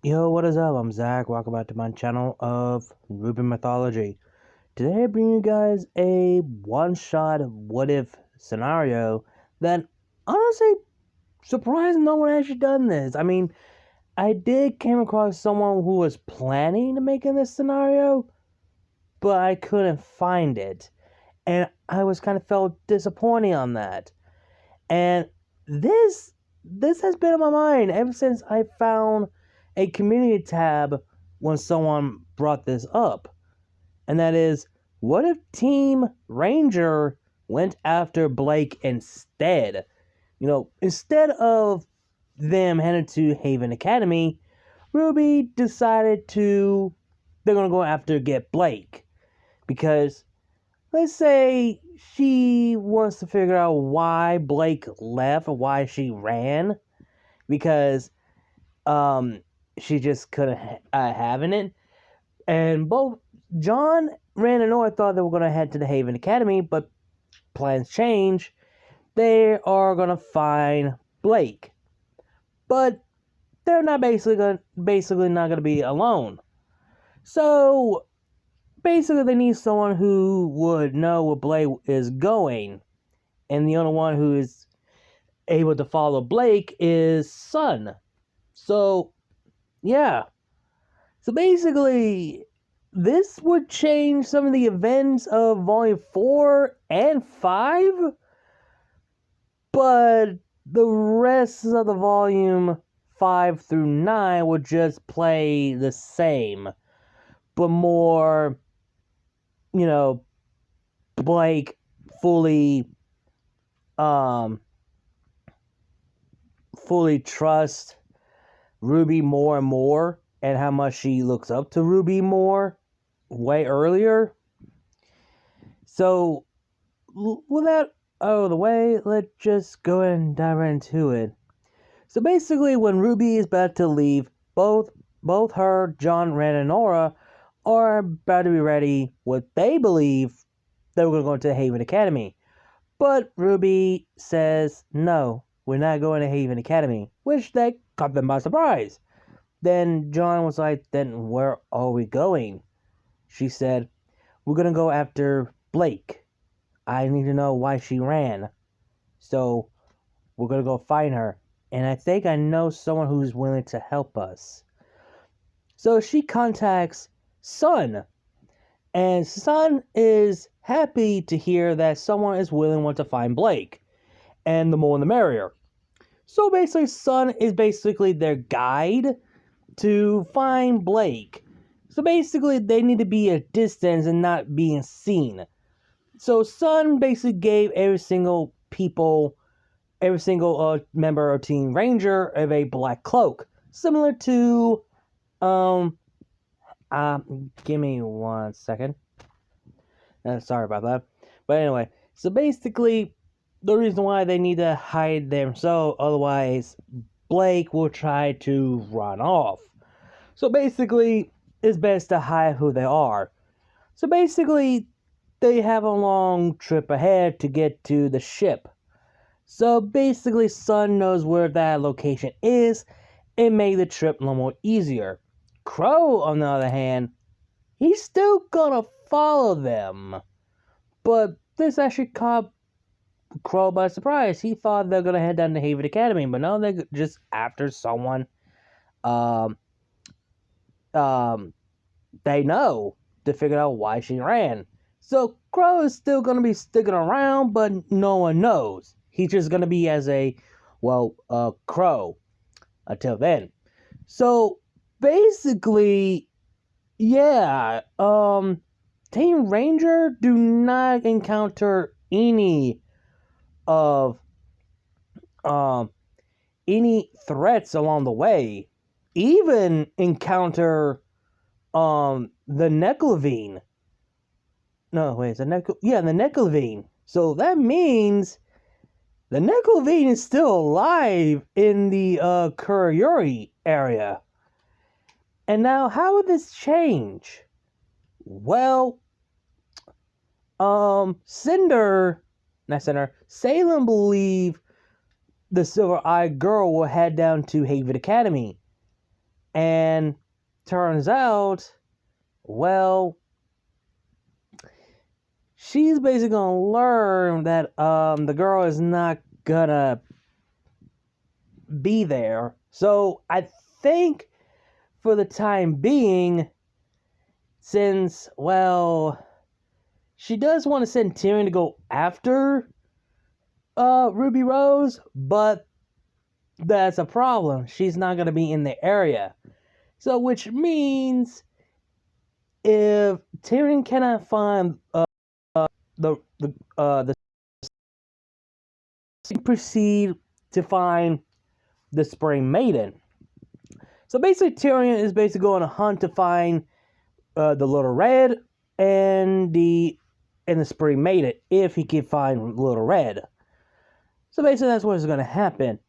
Yo, what is up? I'm Zach. Welcome back to my channel of RWBY Mythology. Today I bring you guys a one-shot what-if scenario that, honestly, surprised no one actually done this. I mean, I did came across someone who was planning to making this scenario, but I couldn't find it. And I was kind of felt disappointing on that. And this has been on my mind ever since I found a community tab when someone brought this up. And that is, what if Team Ranger went after Blake instead? Instead of them heading to Haven Academy, RWBY decided they're going to go after get Blake. Because, let's say she wants to figure out why Blake left or why she ran. Because, she just couldn't having it. And both John, Rand, and Nora thought they were going to head to the Haven Academy, but plans change. They are going to find Blake. But they're not basically not going to be alone. So, basically they need someone who would know where Blake is going. And the only one who is able to follow Blake is Sun. So, yeah. So basically, this would change some of the events of Volume 4 and 5, but the rest of the Volume 5 through 9 would just play the same, but more, Blake fully trust RWBY more and more, and how much she looks up to RWBY more way earlier. So, with that out of the way, let's just go ahead and dive into it. So basically, when RWBY is about to leave, both her, John, Rand, and Nora are about to be ready what they believe they were going to go into Haven Academy. But RWBY says, no, we're not going to Haven Academy, which that caught them by surprise. Then John was like, then where are we going? She said, we're going to go after Blake. I need to know why she ran. So, we're going to go find her. And I think I know someone who's willing to help us. So, she contacts Sun. And Sun is happy to hear that someone is willing to find Blake. And the more the merrier. So, basically, Sun is basically their guide to find Blake. So basically, they need to be at distance and not being seen. So Sun basically gave every single member of Team Ranger of a black cloak, similar to give me 1 second. Sorry about that. But anyway, so basically, the reason why they need to hide themselves, otherwise Blake will try to run off. So basically, it's best to hide who they are. So basically, they have a long trip ahead to get to the ship. So basically, Sun knows where that location is and made the trip a little more easier. Crow, on the other hand, he's still gonna follow them. But this actually caught Crow by surprise. He thought they're gonna head down to Haven Academy, but no, they're just after someone they know to figure out why she ran. So Crow is still going to be sticking around, but no one knows. He's just going to be as a, Crow until then. So basically, yeah, Team Ranger do not encounter any threats along the way. Even encounter the Neclavine. No, wait, the Neclavine. So that means the Neclavine is still alive in the Kurayuri area. And now, how would this change? Well, Salem believe the Silver-Eyed Girl will head down to Haven Academy. And turns out, well, she's basically gonna learn that the girl is not gonna be there. So I think for the time being, since, well, she does want to send Tyrion to go after Ruby Rose, but that's a problem. She's not going to be in the area. So, which means if Tyrion cannot find the proceed to find the Spring Maiden. So basically, Tyrion is basically going to hunt to find the Little Red and the Spring Maiden if he can find Little Red. So basically, that's what's going to happen.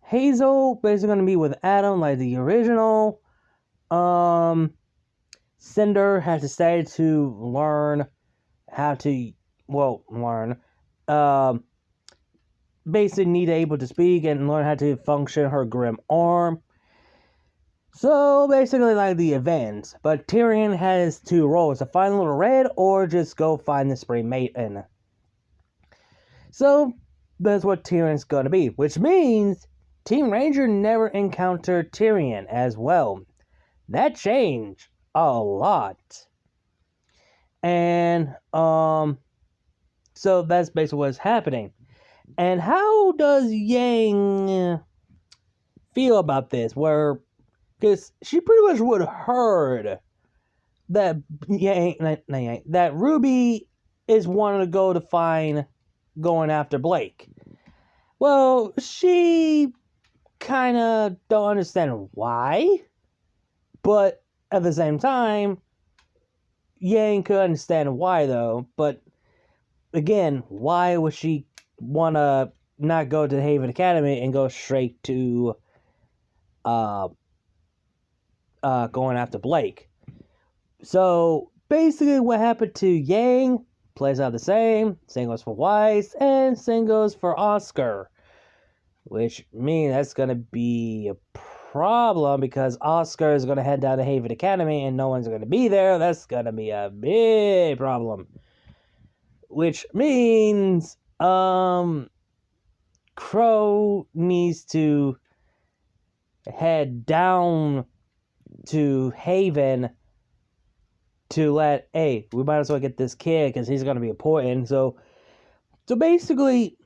Hazel basically going to be with Adam like the original. Cinder has decided to learn how to basically need to able to speak and learn how to function her grim arm. So basically like the events, but Tyrion has two roles: to find Little Red or just go find the Spring Maiden. So that's what Tyrion's gonna be, which means Team Ranger never encountered Tyrion as well. That changed a lot. And so that's basically what's happening. And how does Yang feel about this? Because she pretty much would have heard that that Ruby is wanting to go to find going after Blake. Well, she kind of don't understand why, but at the same time, Yang could understand why though. But again, why would she want to not go to the Haven Academy and go straight to going after Blake? So basically what happened to Yang plays out the same. Same goes for Weiss, and same goes for Oscar. Which means that's going to be a problem because Oscar is going to head down to Haven Academy and no one's going to be there. That's going to be a big problem. Which means Crow needs to head down to Haven to we might as well get this kid because he's going to be important. So basically,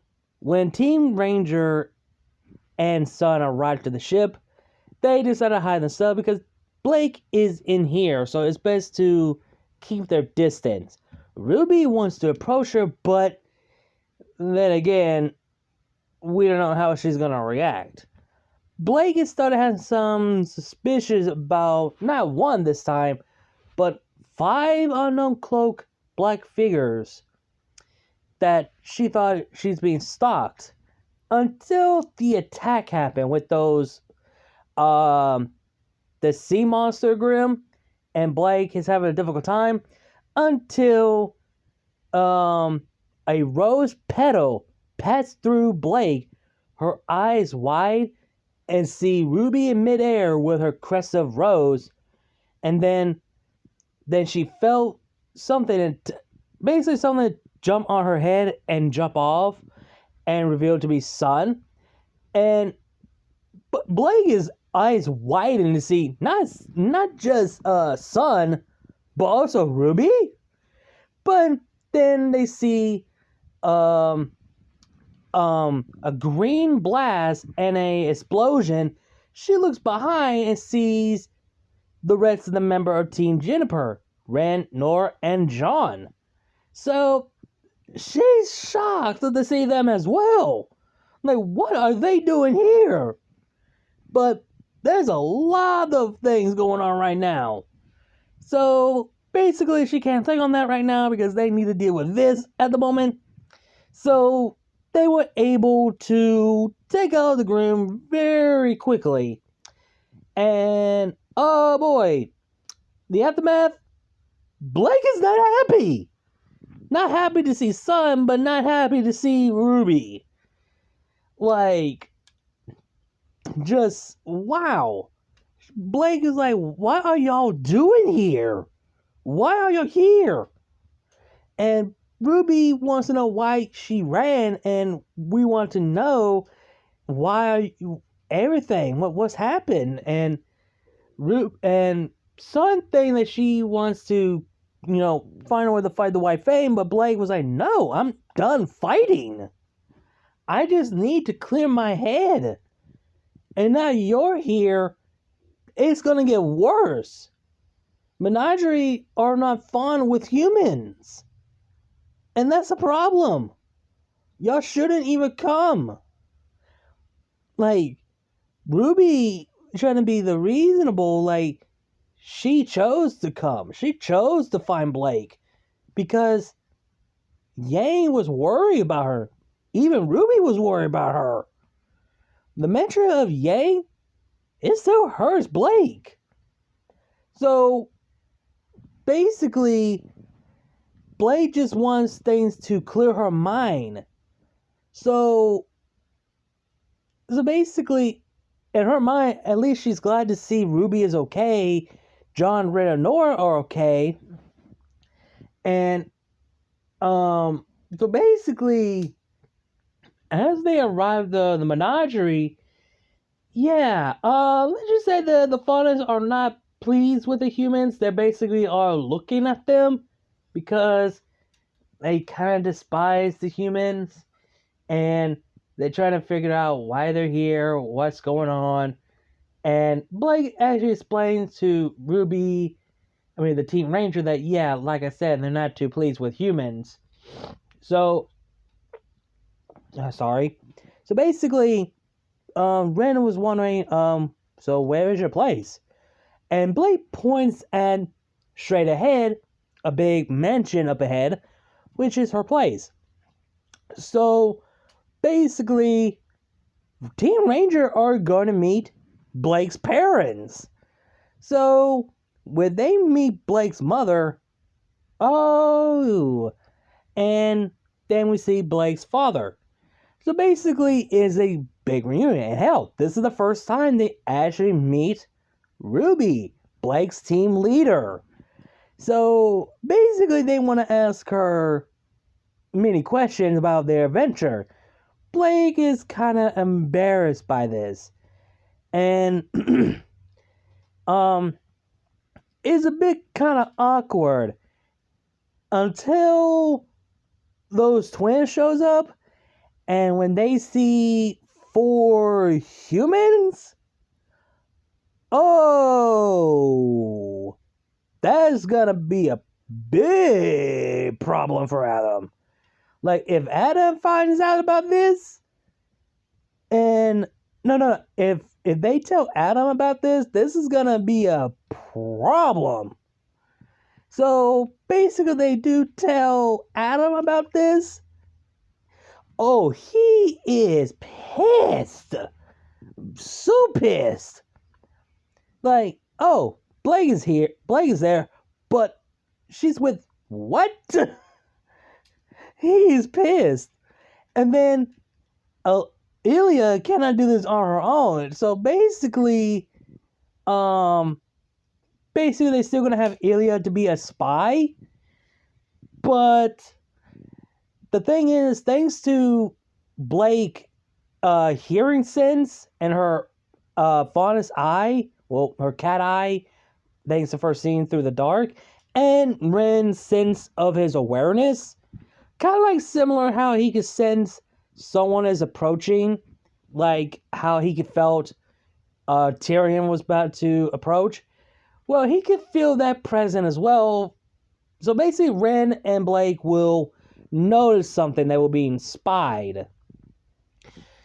when Team Ranger and Sun arrived to the ship, they decided to hide themselves because Blake is in here, so it's best to keep their distance. Ruby wants to approach her, but then again, we don't know how she's going to react. Blake has started having some suspicions about, not one this time, but 5 unknown cloaked black figures that she thought she's being stalked. Until the attack happened with those, the sea monster Grim, and Blake is having a difficult time, until, a rose petal passed through Blake, her eyes wide, and see Ruby in midair with her crest of rose, and then she felt something, basically something jump on her head and jump off, and revealed to be Sun. And Blake's eyes widened to see not just Sun, but also Ruby. But then they see a green blast and a explosion. She looks behind and sees the rest of the member of Team Juniper, Ren, Nor, and John. So she's shocked to see them as well. Like, what are they doing here? But there's a lot of things going on right now. So basically, she can't think on that right now because they need to deal with this at the moment. So they were able to take out the Grim very quickly. And, oh boy, the aftermath, Blake is not happy. Not happy to see Sun, but not happy to see Ruby. Like, just, wow. Blake is like, what are y'all doing here? Why are you here? And Ruby wants to know why she ran, and we want to know why are you, everything, what's happened, and Sun thing that she wants to, find a way to fight the White Fang, but Blake was like, no, I'm done fighting. I just need to clear my head. And now you're here, it's gonna get worse. Menagerie are not fun with humans. And that's a problem. Y'all shouldn't even come. Like, Ruby trying to be the reasonable, like, she chose to come. She chose to find Blake. Because Yang was worried about her. Even Ruby was worried about her. The mentor of Yang, it still hurts Blake. So, basically, Blake just wants things to clear her mind. So basically, in her mind, at least she's glad to see Ruby is okay, John, Red, and Nora are okay. And, so basically, as they arrive the menagerie, let's just say the fathers are not pleased with the humans. They basically are looking at them because they kind of despise the humans, and they're trying to figure out why they're here, what's going on. And Blake actually explains to Ruby, the Team Ranger, that, like I said, they're not too pleased with humans. So, sorry. So basically, Ren was wondering, so where is your place? And Blake points at straight ahead, a big mansion up ahead, which is her place. So, basically, Team Ranger are going to meet Blake's parents. So, when they meet Blake's mother, and then we see Blake's father. So, basically, it's a big reunion. And hell, this is the first time they actually meet RWBY, Blake's team leader. So, basically, they want to ask her many questions about their adventure. Blake is kind of embarrassed by this. And, it's a bit kind of awkward until those twins shows up, and when they see 4 humans, that's gonna be a big problem for Adam. Like, if Adam finds out about this, and if they tell Adam about this is gonna be a problem. So basically, they do tell Adam about this. Oh, he is pissed, so pissed. Like, oh, Blake is here, Blake is there, but she's with what? He's pissed. And then Ilya cannot do this on her own. So basically, they're still gonna have Ilya to be a spy. But the thing is, thanks to Blake hearing sense and her faunus eye, well, her cat eye, thanks to first seeing through the dark, and Ren's sense of his awareness, kind of like similar how he could sense someone is approaching, like how he could felt Tyrion was about to approach. Well, he could feel that present as well. So basically, Ren and Blake will notice something that will be being spied.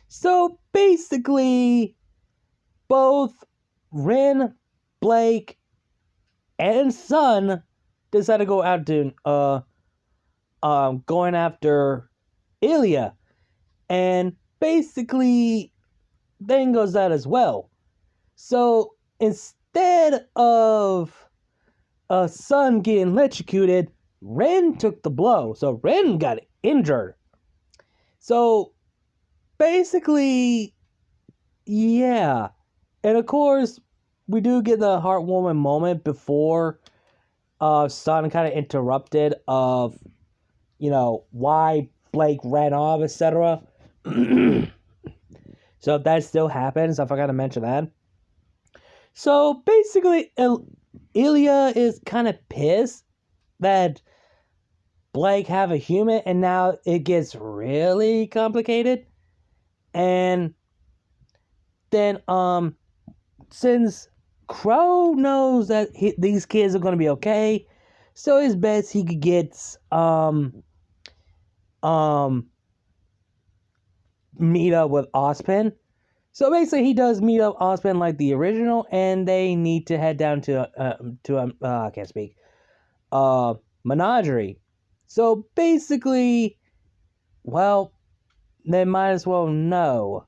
So basically, both Ren, Blake, and Sun decide to go out to going after Ilya, and basically then goes out as well. So instead of Sun getting electrocuted, Ren took the blow, so Ren got injured. So basically, and of course, we do get the heartwarming moment before Son kind of interrupted of, why Blake ran off, etc. So that still happens. I forgot to mention that. So basically, Ilya is kind of pissed that Blake have a human, and now it gets really complicated. And then, since Crow knows that these kids are going to be okay, so it's best he could get, meet up with Ozpin. So basically, he does meet up Ozpin like the original, and they need to head down to I can't speak, Menagerie. So basically, well, they might as well know.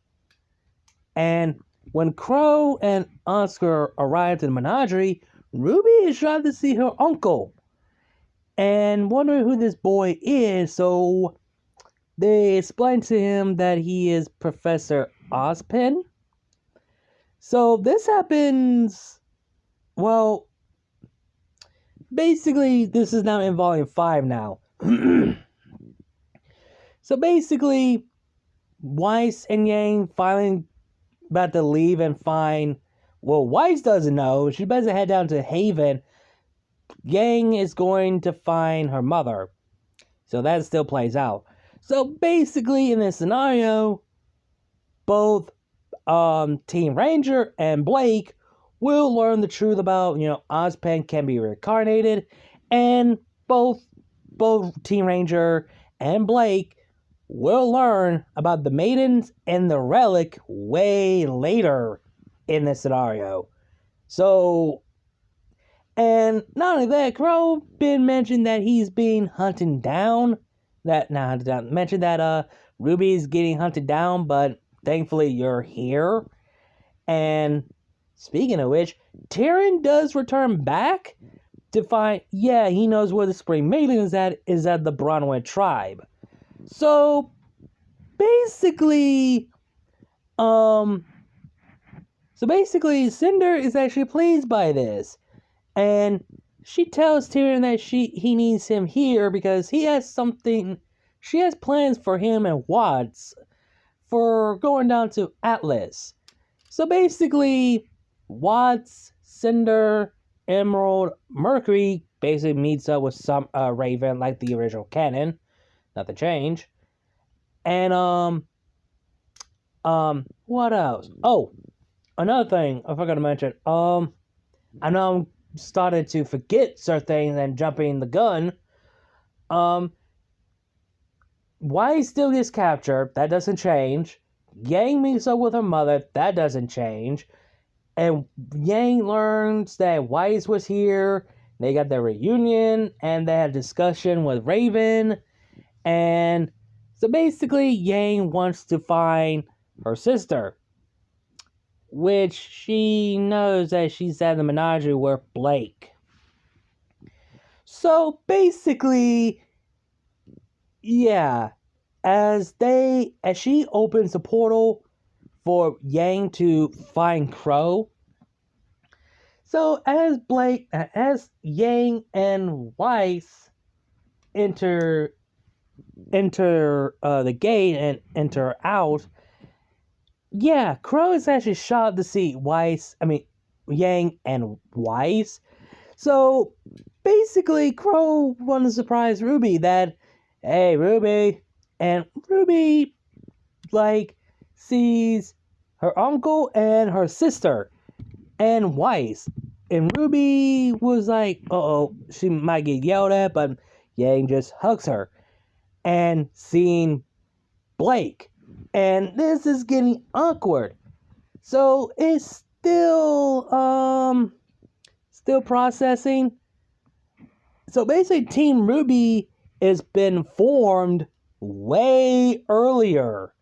And when Crow and Oscar arrived in Menagerie, Ruby is trying to see her uncle and wondering who this boy is, so they explain to him that he is Professor Ozpin. So this happens, well, basically this is now in Volume 5 now. So basically, Weiss and Yang finally about to leave and find, well, Weiss doesn't know, she's about to head down to Haven. Yang is going to find her mother. So that still plays out. So basically, in this scenario, both Team Ranger and Blake will learn the truth about, Ozpin can be reincarnated, and both Team Ranger and Blake will learn about the Maidens and the Relic way later in this scenario. So, and not only that, Crow been mentioned that he's being hunted down. Mentioned that Ruby's getting hunted down, but thankfully you're here. And speaking of which, Tyrion does return back to find, he knows where the Spring Maiden is at the Bronwyn tribe. So basically, Cinder is actually pleased by this, and she tells Tyrion that he needs him here because she has plans for him and Watts for going down to Atlas. So basically, Watts, Cinder, Emerald, Mercury basically meets up with some Raven like the original canon. Nothing changed. And what else? Oh, another thing I forgot to mention. I know I'm started to forget certain things and jumping the gun. Weiss still gets captured. That doesn't change. Yang meets up with her mother. That doesn't change. And Yang learns that Weiss was here. They got their reunion, and they had a discussion with Raven. And so basically, Yang wants to find her sister, which she knows that she's at the Menagerie with Blake. So basically, as she opens the portal for Yang to find Crow. So as Yang and Weiss enter the gate and enter out, Crow is actually shocked to see Yang and Weiss. So basically, Crow wants to surprise Ruby that, hey, Ruby, and Ruby sees her uncle and her sister and Weiss, and Ruby was like, she might get yelled at, but Yang just hugs her. And seeing Blake, and this is getting awkward. So it's still processing. So basically, Team RWBY has been formed way earlier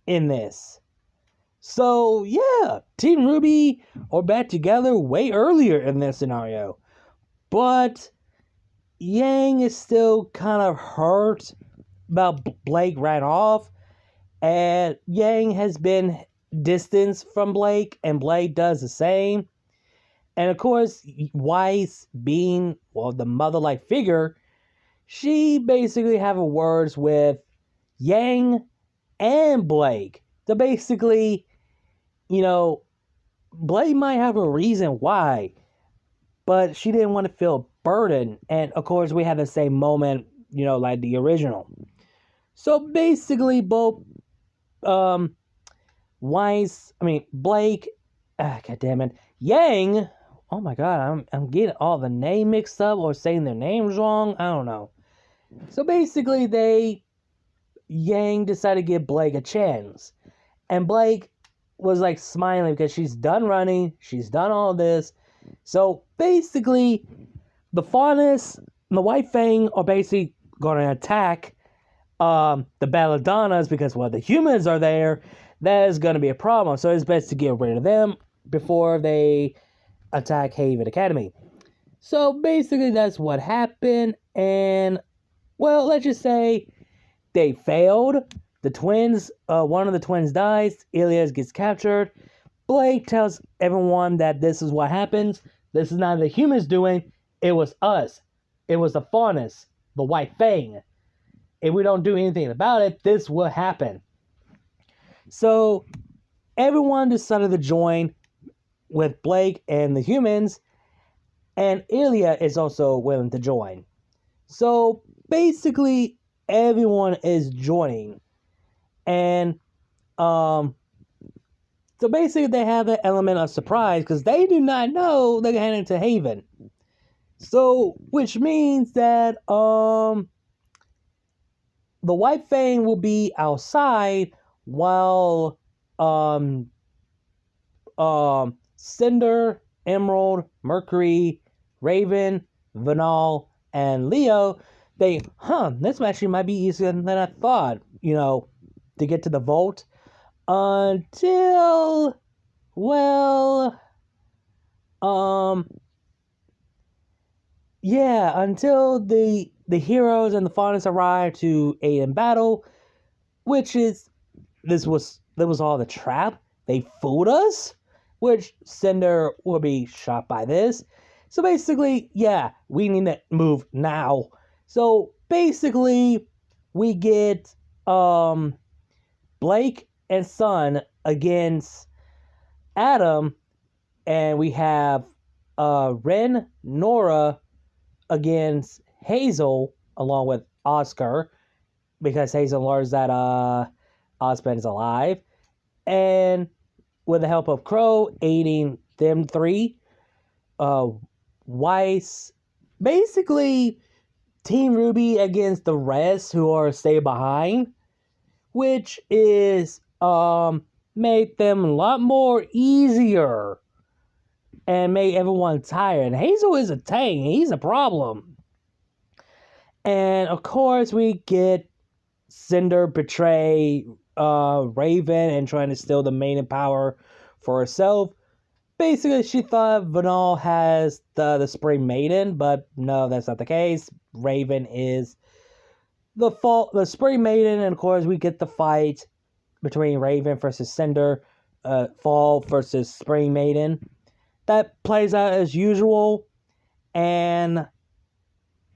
in this. So Team RWBY are back together way earlier in this scenario. But Yang is still kind of hurt about Blake ran off, and Yang has been distanced from Blake, and Blake does the same. And of course, Weiss being, well, the mother-like figure, she basically having words with Yang and Blake. So basically, Blake might have a reason why, but she didn't want to feel burdened. And of course, we had the same moment, like the original. So basically, both Blake, god damn it, Yang. Oh my god, I'm getting all the name mixed up or saying their names wrong. I don't know. So basically, Yang decided to give Blake a chance, and Blake was like smiling because she's done running, she's done all this. So basically, the Faunus and the White Fang are basically going to attack the Belladonnas because while the humans are there, that is going to be a problem. So it's best to get rid of them before they attack Haven Academy. So basically, that's what happened. And, well, let's just say they failed. The twins, one of the twins dies. Ilias gets captured. Blake tells everyone that this is what happens. This is not the humans doing. It was us. It was the Faunus, the White Fang. If we don't do anything about it, this will happen. So everyone decided to join with Blake and the humans, and Ilya is also willing to join. So basically, everyone is joining, and so basically they have an element of surprise because they do not know they're heading to Haven. So, which means that the White Fang will be outside while Cinder, Emerald, Mercury, Raven, Vanal, and Leo, this actually might be easier than I thought, to get to the vault. Until the heroes and the Faunus arrive to aid in battle, which is, that was all the trap. They fooled us, which Cinder will be shot by this. So basically, we need to move now. So basically, we get Blake and Sun against Adam, and we have Ren, Nora against Hazel, along with Oscar, because Hazel learns that Osmond is alive, and with the help of Crow aiding them three, Weiss, basically Team RWBY against the rest who are stay behind, which is made them a lot more easier and made everyone tired. Hazel is a tank. He's a problem. And of course, we get Cinder betray Raven and trying to steal the maiden power for herself. Basically, she thought Vanal has the Spring Maiden, but no, that's not the case. Raven is the Spring Maiden, and of course, we get the fight between Raven versus Cinder, Fall versus Spring Maiden. That plays out as usual, and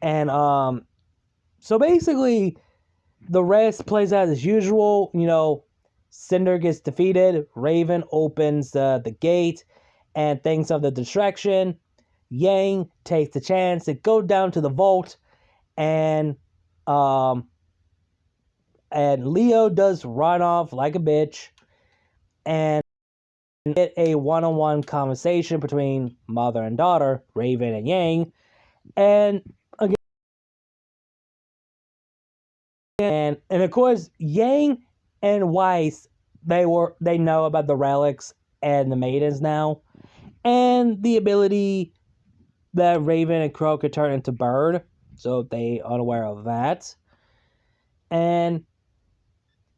so basically, the rest plays out as usual. Cinder gets defeated. Raven opens the gate and thinks of the distraction. Yang takes the chance to go down to the vault, and Leo does run off like a bitch, and get a one-on-one conversation between mother and daughter, Raven and Yang, and of course Yang and Weiss, they know about the relics and the maidens now, and the ability that Raven and Crow could turn into bird, so they are unaware of that. And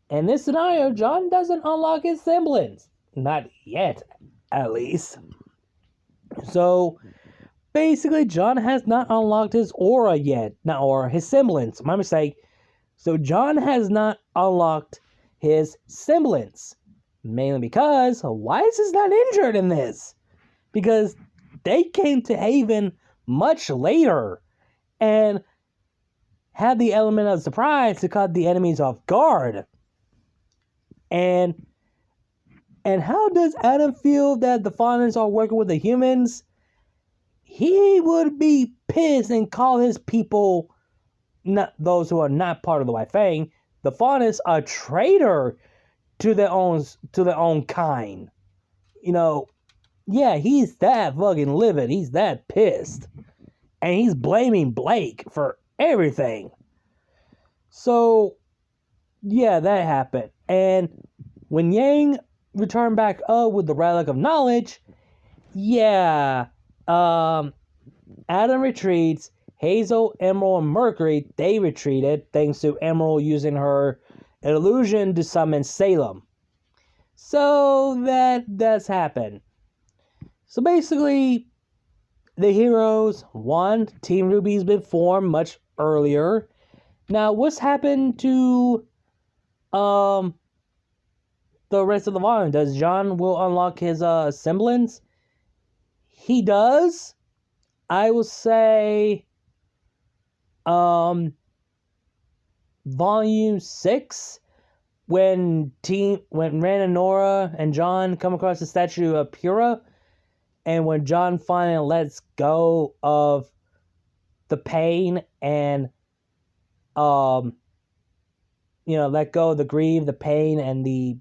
in this scenario, John doesn't unlock his semblance. Not yet, at least. So, basically, John has not unlocked his aura yet. Or his semblance. My mistake. So, John has not unlocked his semblance. Mainly because Weiss is not injured in this. Because they came to Haven much later and had the element of surprise to cut the enemies off guard. And how does Adam feel that the Faunus are working with the humans? He would be pissed and call his people, not those who are not part of the White Fang, the Faunus, a traitor to their own kind. You know, yeah, he's that fucking livid. He's that pissed. And he's blaming Blake for everything. So, yeah, that happened. And when Yang returned back up with the Relic of Knowledge, yeah, Adam retreats. Hazel, Emerald, and Mercury, they retreated thanks to Emerald using her illusion to summon Salem. So that does happen. So basically, the heroes, one, Team RWBY's been formed much earlier. Now, what's happened to the rest of the volume? Does John will unlock his semblance? He does. I will say volume 6, when Ren and Nora and John come across the statue of Pyrrha, and when John finally lets go of the pain and let go of the grief, the pain, and the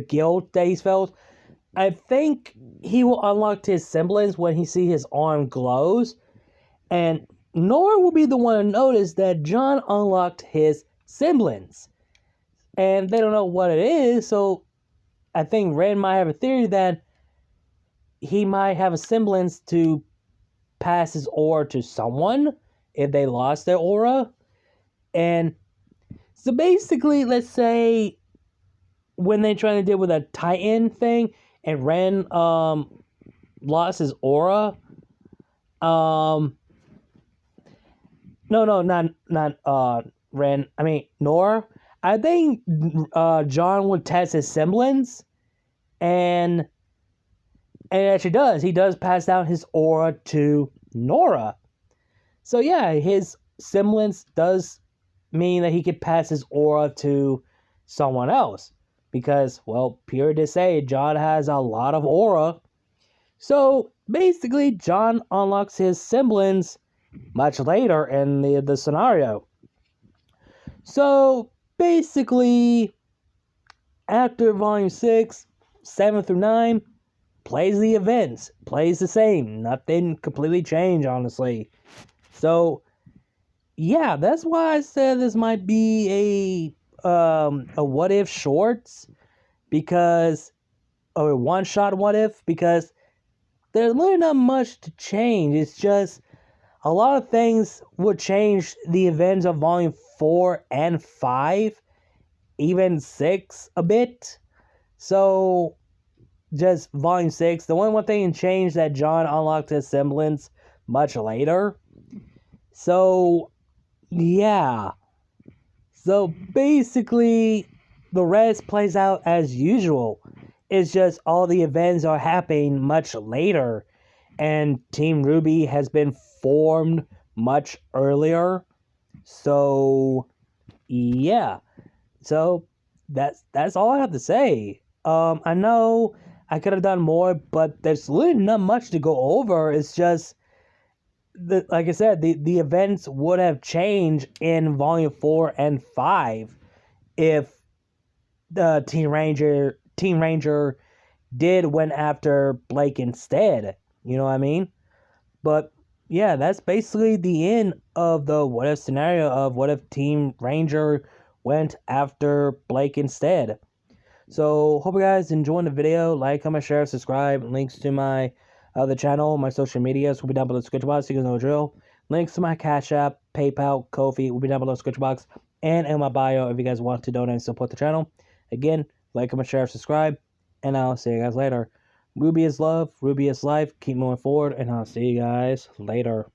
guilt that he's felt, I think he will unlock his semblance when he sees his arm glows. And Nora will be the one to notice that John unlocked his semblance. And they don't know what it is, so I think Ren might have a theory that he might have a semblance to pass his aura to someone if they lost their aura. And so basically, let's say when they're trying to deal with a Titan thing and Ren lost his aura, not Ren, I mean Nora, I think John would test his semblance, and it actually does. He does pass down his aura to Nora. So yeah, his semblance does mean that he could pass his aura to someone else. Because, well, Pierre did say John has a lot of aura. So basically, John unlocks his semblance much later in the scenario. So basically, after volume 6, 7 through 9, plays the events, plays the same. Nothing completely changed, honestly. So, yeah, that's why I said this might be a what if shorts, because, or a one shot what if, because there's really not much to change. It's just a lot of things would change the events of volume 4 and 5, even 6 a bit. So just volume 6, the one thing changed that John unlocked his semblance much later. So yeah, so basically the rest plays out as usual. It's just all the events are happening much later, and Team RWBY has been formed much earlier. So yeah, so that's all I have to say. I know I could have done more, but there's really not much to go over. It's just like I said, the events would have changed in volume 4 and 5 if the Team Ranger did went after Blake instead. You know what I mean? But yeah, that's basically the end of the what if scenario of what if Team Ranger went after Blake instead. So hope you guys enjoyed the video. Like, comment, share, subscribe. Links to my other channel, my social medias will be down below the description box. You guys know the drill. Links to my Cash App, PayPal, Ko-fi will be down below the description box and in my bio if you guys want to donate and support the channel. Again, like, comment, share, subscribe, and I'll see you guys later. RWBY is love, RWBY is life. Keep moving forward, and I'll see you guys later.